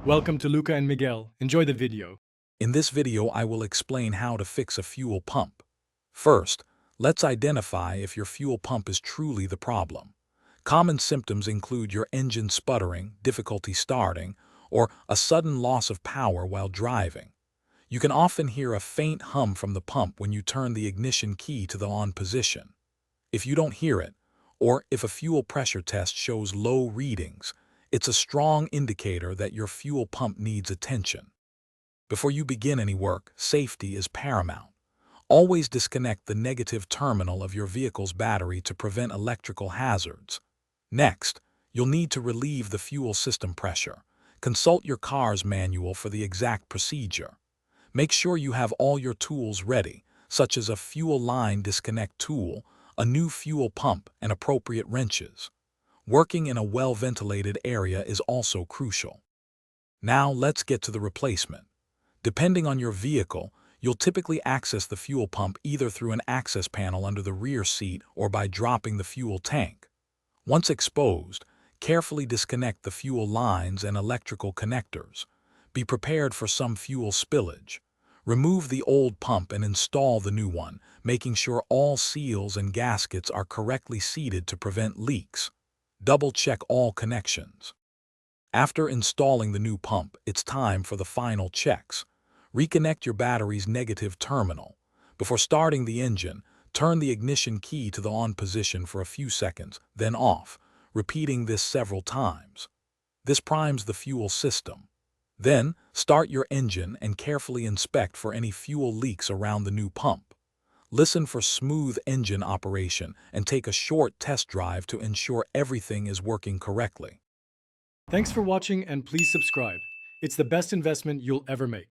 Welcome to Luca and Miguel. Enjoy the video. In this video, I will explain how to fix a fuel pump. First, let's identify if your fuel pump is truly the problem. Common symptoms include your engine sputtering, difficulty starting, or a sudden loss of power while driving. You can often hear a faint hum from the pump when you turn the ignition key to the on position. If you don't hear it, or if a fuel pressure test shows low readings, it's a strong indicator that your fuel pump needs attention. Before you begin any work, safety is paramount. Always disconnect the negative terminal of your vehicle's battery to prevent electrical hazards. Next, you'll need to relieve the fuel system pressure. Consult your car's manual for the exact procedure. Make sure you have all your tools ready, such as a fuel line disconnect tool, a new fuel pump, and appropriate wrenches. Working in a well-ventilated area is also crucial. Now let's get to the replacement. Depending on your vehicle, you'll typically access the fuel pump either through an access panel under the rear seat or by dropping the fuel tank. Once exposed, carefully disconnect the fuel lines and electrical connectors. Be prepared for some fuel spillage. Remove the old pump and install the new one, making sure all seals and gaskets are correctly seated to prevent leaks. Double-check all connections. After installing the new pump, it's time for the final checks. Reconnect your battery's negative terminal. Before starting the engine, turn the ignition key to the on position for a few seconds, then off, repeating this several times. This primes the fuel system. Then, start your engine and carefully inspect for any fuel leaks around the new pump. Listen for smooth engine operation and take a short test drive to ensure everything is working correctly. Thanks for watching and please subscribe. It's the best investment you'll ever make.